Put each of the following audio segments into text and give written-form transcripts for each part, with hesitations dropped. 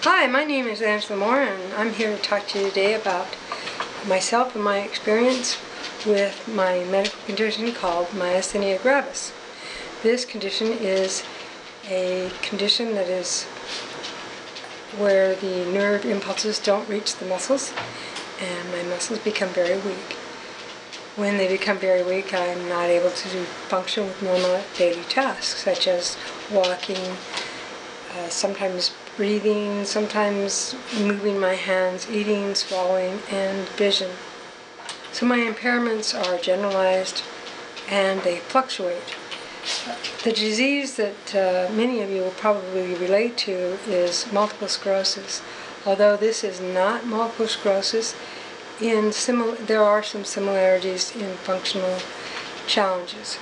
Hi, my name is Angela Moore, and I'm here to talk to you today about myself and my experience with my medical condition called myasthenia gravis. This condition is a condition that is where the nerve impulses don't reach the muscles, and my muscles become very weak. When they become very weak, I'm not able to function with normal daily tasks, such as walking, sometimes breathing, sometimes moving my hands, eating, swallowing, and vision. So my impairments are generalized and they fluctuate. The disease that many of you will probably relate to is multiple sclerosis. Although this is not multiple sclerosis, there are some similarities in functional challenges.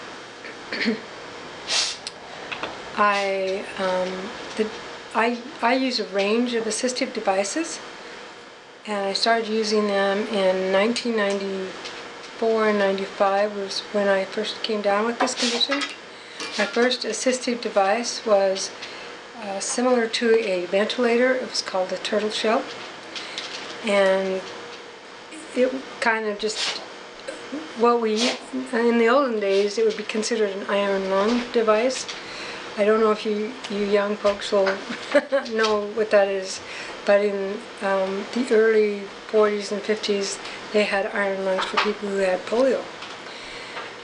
I use a range of assistive devices, and I started using them in 1994 and 95 was when I first came down with this condition. My first assistive device was similar to a ventilator. It was called a turtle shell, and it kind of just, in the olden days, it would be considered an iron lung device. I don't know if you young folks will know what that is, but in the early 40s and 50s, they had iron lungs for people who had polio.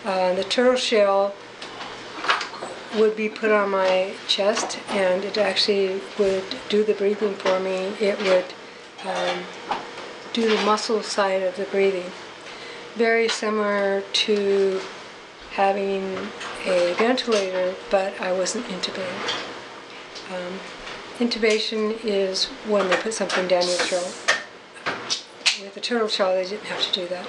The turtle shell would be put on my chest, and it actually would do the breathing for me. It would do the muscle side of the breathing. Very similar to having a ventilator, but I wasn't intubated. Intubation is when they put something down your throat. With the turtle shell, they didn't have to do that.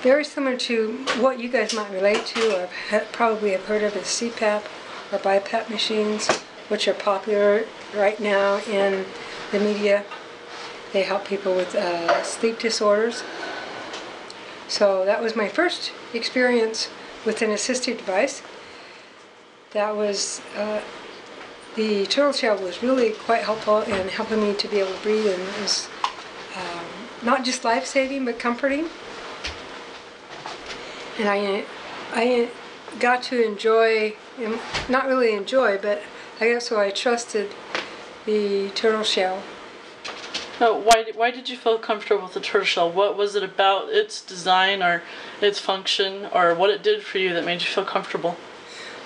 Very similar to what you guys might relate to, or probably have heard of, is CPAP or BiPAP machines, which are popular right now in the media. They help people with sleep disorders. So that was my first experience with an assistive device. That was, the turtle shell was really quite helpful in helping me to be able to breathe, and it was not just life-saving but comforting. And I got to enjoy, not really enjoy, but I guess so I trusted the turtle shell. Why did you feel comfortable with the turtle shell? What was it about its design or its function or what it did for you that made you feel comfortable?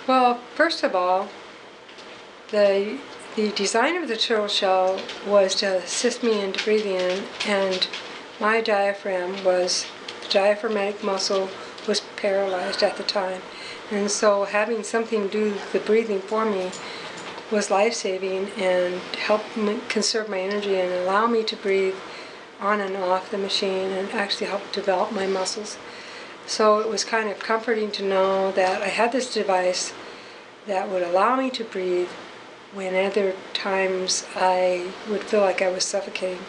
Well, first of all, the design of the turtle shell was to assist me in breathing, and my diaphragm was, the diaphragmatic muscle was paralyzed at the time. And so having something do the breathing for me was life-saving and helped me conserve my energy and allow me to breathe on and off the machine and actually help develop my muscles. So it was kind of comforting to know that I had this device that would allow me to breathe when other times I would feel like I was suffocating.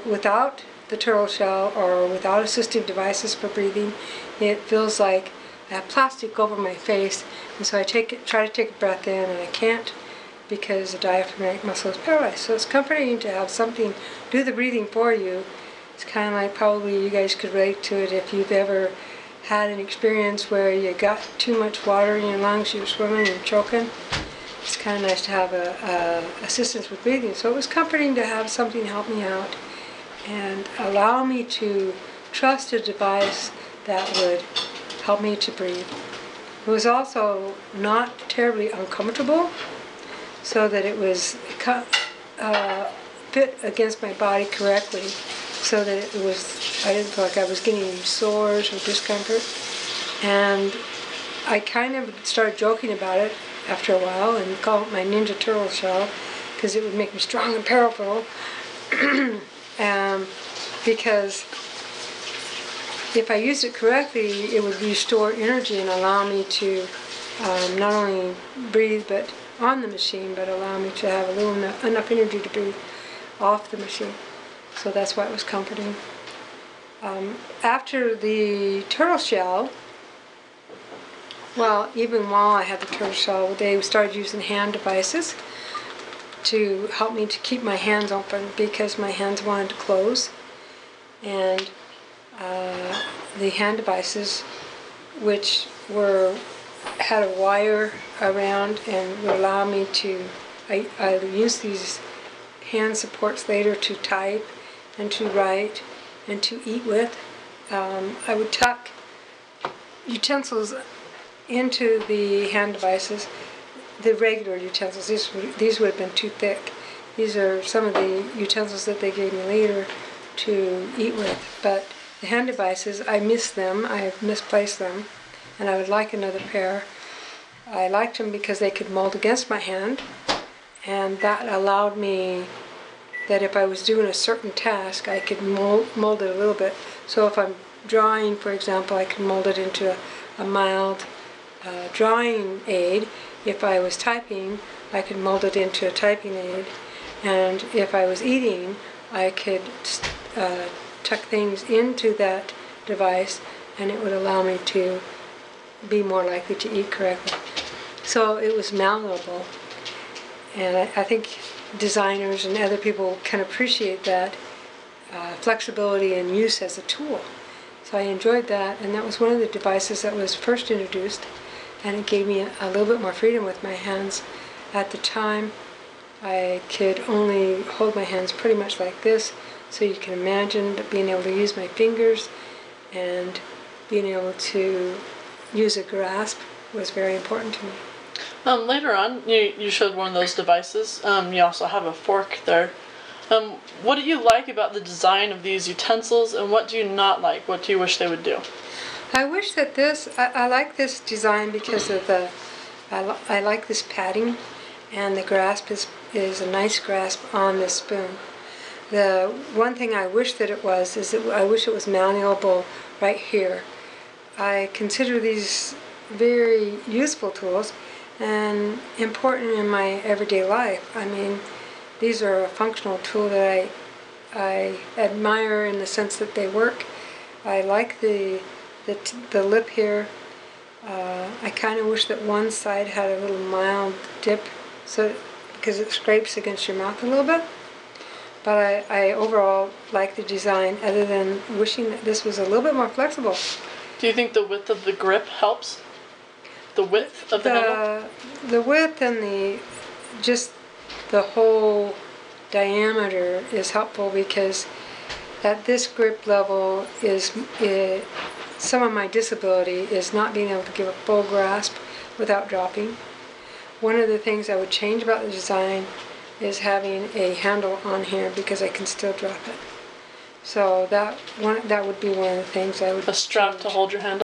Without the turtle shell or without assistive devices for breathing, it feels like I have plastic over my face, and so I try to take a breath in, and I can't because the diaphragmatic muscle is paralyzed. So it's comforting to have something do the breathing for you. It's kind of like, probably you guys could relate to it if you've ever had an experience where you got too much water in your lungs, you're swimming and choking. It's kind of nice to have assistance with breathing. So it was comforting to have something help me out and allow me to trust a device that would help me to breathe. It was also not terribly uncomfortable, so that it was fit against my body correctly, so that I didn't feel like I was getting any sores or discomfort. And I kind of started joking about it after a while and called it my Ninja Turtle shell, because it would make me strong and powerful. Because if I used it correctly, it would restore energy and allow me to not only breathe but on the machine, but allow me to have enough energy to breathe off the machine. So that's why it was comforting. After the turtle shell, well, even while I had the turtle shell, they started using hand devices. to help me to keep my hands open because my hands wanted to close. And the hand devices, which had a wire around and would allow me to, I use these hand supports later to type and to write and to eat with. I would tuck utensils into the hand devices, the regular utensils. These would have been too thick. These are some of the utensils that they gave me later to eat with. But the hand devices, I miss them. I've misplaced them, and I would like another pair. I liked them because they could mold against my hand, and that allowed me that if I was doing a certain task, I could mold it a little bit. So if I'm drawing, for example, I could mold it into a mild drawing aid. If I was typing, I could mold it into a typing aid. And if I was eating, I could tuck things into that device, and it would allow me to be more likely to eat correctly. So it was malleable. And I think designers and other people can appreciate that flexibility and use as a tool. So I enjoyed that, and that was one of the devices that was first introduced, and it gave me a little bit more freedom with my hands. At the time, I could only hold my hands pretty much like this, so you can imagine being able to use my fingers and being able to use a grasp was very important to me. Later on, you showed one of those devices. You also have a fork there. What do you like about the design of these utensils, and what do you not like? What do you wish they would do? I wish that I like this design because of I like this padding, and the grasp is a nice grasp on this spoon. The one thing I wish that it was is that I wish it was malleable right here. I consider these very useful tools and important in my everyday life. I mean, these are a functional tool that I admire in the sense that they work. I like the lip here. I kind of wish that one side had a little mild dip, because it scrapes against your mouth a little bit. But I overall like the design, other than wishing that this was a little bit more flexible. Do you think the width of the grip helps? The width of the handle? The width and just the whole diameter is helpful, because at this grip level some of my disability is not being able to give a full grasp without dropping. One of the things I would change about the design is having a handle on here, because I can still drop it. So that would be one of the things I would A strap change. to hold your handle?